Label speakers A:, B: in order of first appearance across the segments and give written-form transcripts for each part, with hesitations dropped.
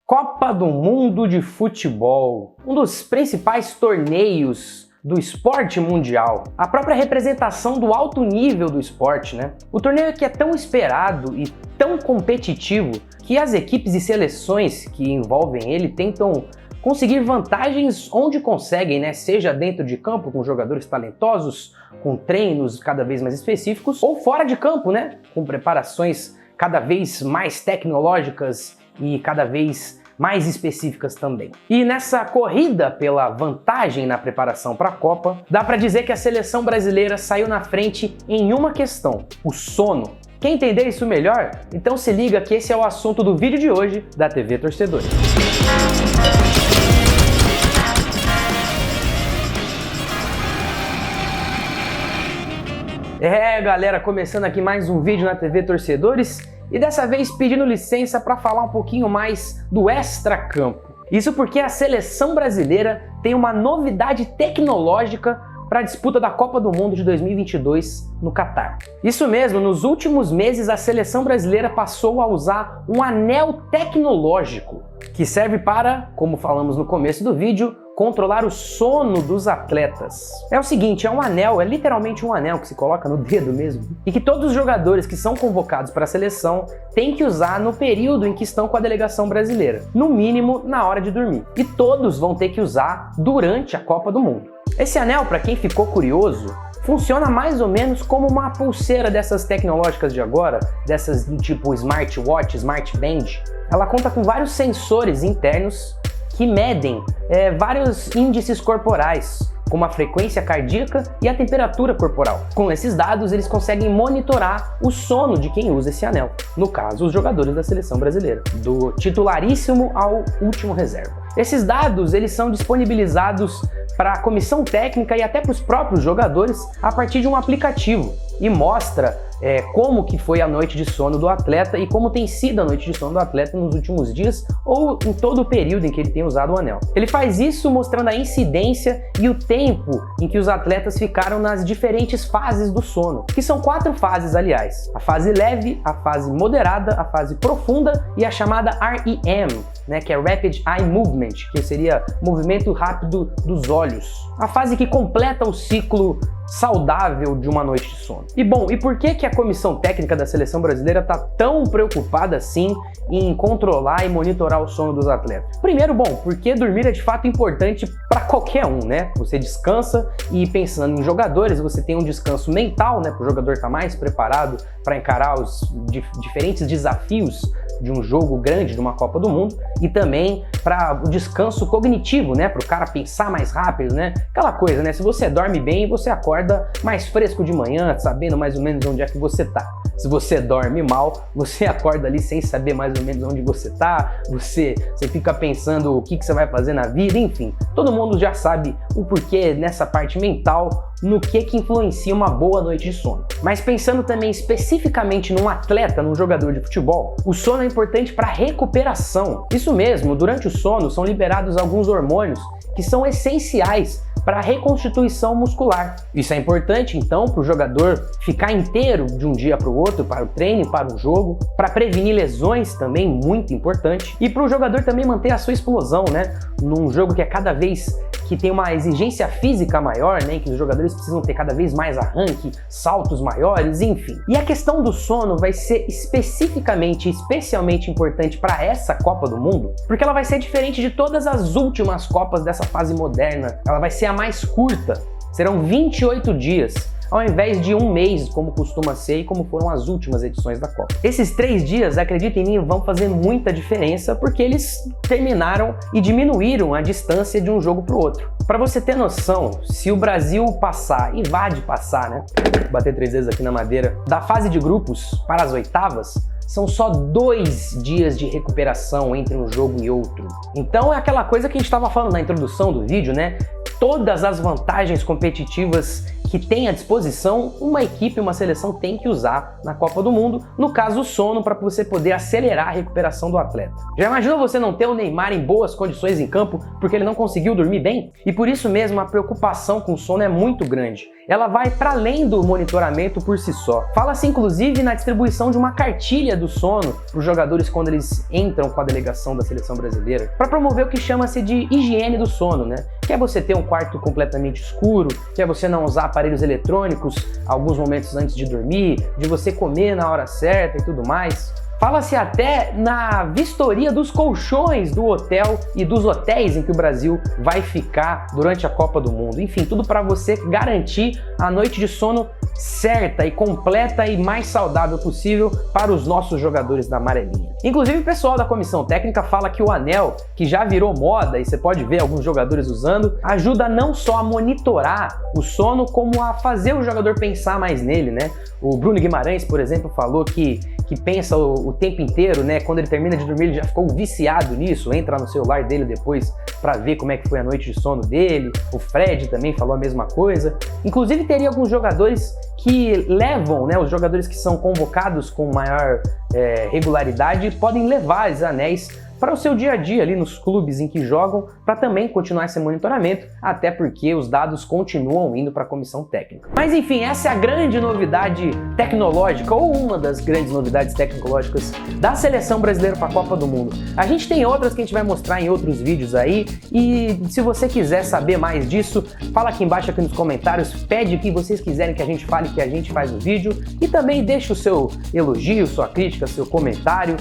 A: Copa do Mundo de Futebol, um dos principais torneios do esporte mundial, a própria representação do alto nível do esporte, né? O torneio que é tão esperado e tão competitivo que as equipes e seleções que envolvem ele tentam conseguir vantagens onde conseguem, né? Seja dentro de campo com jogadores talentosos, com treinos cada vez mais específicos, ou fora de campo, né? Com preparações cada vez mais tecnológicas e cada vez mais específicas também. E nessa corrida pela vantagem na preparação para a Copa, dá para dizer que a seleção brasileira saiu na frente em uma questão: o sono. Quer entender isso melhor? Então se liga que esse é o assunto do vídeo de hoje da TV Torcedores. Galera, começando aqui mais um vídeo na TV Torcedores e dessa vez pedindo licença para falar um pouquinho mais do extracampo. Isso porque a seleção brasileira tem uma novidade tecnológica para a disputa da Copa do Mundo de 2022 no Catar. Isso mesmo, nos últimos meses a seleção brasileira passou a usar um anel tecnológico que serve para, como falamos no começo do vídeo, controlar o sono dos atletas. É o seguinte, é um anel, é literalmente um anel que se coloca no dedo mesmo, e que todos os jogadores que são convocados para a seleção têm que usar no período em que estão com a delegação brasileira, no mínimo na hora de dormir. E todos vão ter que usar durante a Copa do Mundo. Esse anel, para quem ficou curioso, funciona mais ou menos como uma pulseira dessas tecnológicas de agora, dessas do tipo smartwatch, smartband. Ela conta com vários sensores internos que medem vários índices corporais, como a frequência cardíaca e a temperatura corporal. Com esses dados, eles conseguem monitorar o sono de quem usa esse anel. No caso, os jogadores da seleção brasileira, do titularíssimo ao último reserva. Esses dados eles são disponibilizados para a comissão técnica e até para os próprios jogadores a partir de um aplicativo e mostra como que foi a noite de sono do atleta e como tem sido a noite de sono do atleta nos últimos dias ou em todo o período em que ele tem usado o anel. Ele faz isso mostrando a incidência e o tempo em que os atletas ficaram nas diferentes fases do sono, que são 4 fases, aliás: a fase leve, a fase moderada, a fase profunda e a chamada REM, né, que é Rapid Eye Movement, que seria movimento rápido dos olhos, a fase que completa o ciclo saudável de uma noite de sono. E bom, e por que a comissão técnica da seleção brasileira está tão preocupada assim em controlar e monitorar o sono dos atletas? Primeiro, bom, porque dormir é de fato importante para qualquer um, né? Você descansa e pensando em jogadores, você tem um descanso mental, né? Para o jogador estar mais preparado para encarar os diferentes desafios de um jogo grande, de uma Copa do Mundo, e também para o descanso cognitivo, né? Para o cara pensar mais rápido, né? Aquela coisa, né? Se você dorme bem, você acorda mais fresco de manhã, sabendo mais ou menos onde é que você tá. Se você dorme mal, você acorda ali sem saber mais ou menos onde você tá, você fica pensando o que você vai fazer na vida, enfim. Todo mundo já sabe o porquê nessa parte mental, no que influencia uma boa noite de sono. Mas pensando também especificamente num atleta, num jogador de futebol, o sono é importante para recuperação. Isso mesmo, durante o sono são liberados alguns hormônios que são essenciais para a reconstituição muscular. Isso é importante, então, para o jogador ficar inteiro de um dia para o outro, para o treino, para o jogo, para prevenir lesões também, muito importante, e para o jogador também manter a sua explosão, né? Num jogo que é cada vez que tem uma exigência física maior, né, que os jogadores precisam ter cada vez mais arranque, saltos maiores, enfim. E a questão do sono vai ser especialmente importante para essa Copa do Mundo, porque ela vai ser diferente de todas as últimas Copas dessa fase moderna. Ela vai ser a mais curta, serão 28 dias, ao invés de um mês, como costuma ser e como foram as últimas edições da Copa. Esses 3 dias, acredita em mim, vão fazer muita diferença porque eles terminaram e diminuíram a distância de um jogo para o outro. Para você ter noção, se o Brasil passar, e vai de passar, né? Bater 3 vezes aqui na madeira, da fase de grupos para as oitavas, são só 2 dias de recuperação entre um jogo e outro. Então é aquela coisa que a gente estava falando na introdução do vídeo, né? Todas as vantagens competitivas que tem à disposição, uma equipe, uma seleção tem que usar na Copa do Mundo, no caso o sono, para você poder acelerar a recuperação do atleta. Já imaginou você não ter o Neymar em boas condições em campo porque ele não conseguiu dormir bem? E por isso mesmo a preocupação com o sono é muito grande. ela vai para além do monitoramento por si só. Fala-se inclusive na distribuição de uma cartilha do sono para os jogadores quando eles entram com a delegação da seleção brasileira, para promover o que chama-se de higiene do sono, né? Que é você ter um quarto completamente escuro, que é você não usar aparelhos eletrônicos alguns momentos antes de dormir, de você comer na hora certa e tudo mais. Fala-se até na vistoria dos colchões do hotel e dos hotéis em que o Brasil vai ficar durante a Copa do Mundo. Enfim, tudo para você garantir a noite de sono certa e completa e mais saudável possível para os nossos jogadores da amarelinha. Inclusive o pessoal da comissão técnica fala que o anel, que já virou moda e você pode ver alguns jogadores usando, ajuda não só a monitorar o sono, como a fazer o jogador pensar mais nele, né? O Bruno Guimarães, por exemplo, falou que pensa o tempo inteiro, né? Quando ele termina de dormir, ele já ficou viciado nisso, entra no celular dele depois para ver como é que foi a noite de sono dele. O Fred também falou a mesma coisa. Inclusive teria alguns jogadores que levam, né? Os jogadores que são convocados com maior regularidade podem levar esses anéis para o seu dia a dia ali nos clubes em que jogam, para também continuar esse monitoramento, até porque os dados continuam indo para a comissão técnica. Mas enfim, essa é a grande novidade tecnológica, ou uma das grandes novidades tecnológicas da seleção brasileira para a Copa do Mundo. A gente tem outras que a gente vai mostrar em outros vídeos aí, e se você quiser saber mais disso, fala aqui embaixo aqui nos comentários, pede o que vocês quiserem que a gente fale, que a gente faz o vídeo, e também deixa o seu elogio, sua crítica, seu comentário.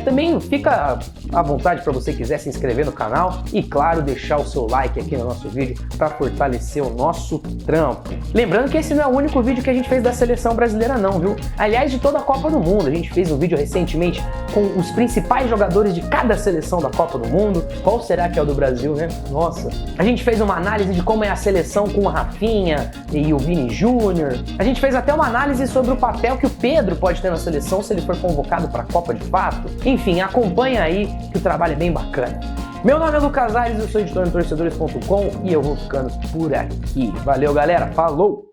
A: Também fica à vontade para você quiser se inscrever no canal e, claro, deixar o seu like aqui no nosso vídeo para fortalecer o nosso trampo. Lembrando que esse não é o único vídeo que a gente fez da seleção brasileira não, viu? Aliás, de toda a Copa do Mundo. A gente fez um vídeo recentemente com os principais jogadores de cada seleção da Copa do Mundo. Qual será que é o do Brasil, né? Nossa! A gente fez uma análise de como é a seleção com o Rafinha e o Vini Júnior. A gente fez até uma análise sobre o papel que o Pedro pode ter na seleção se ele for convocado para a Copa de fato. Enfim, acompanha aí que o trabalho é bem bacana. Meu nome é Lucas Aires, eu sou editor no torcedores.com e eu vou ficando por aqui. Valeu, galera. Falou!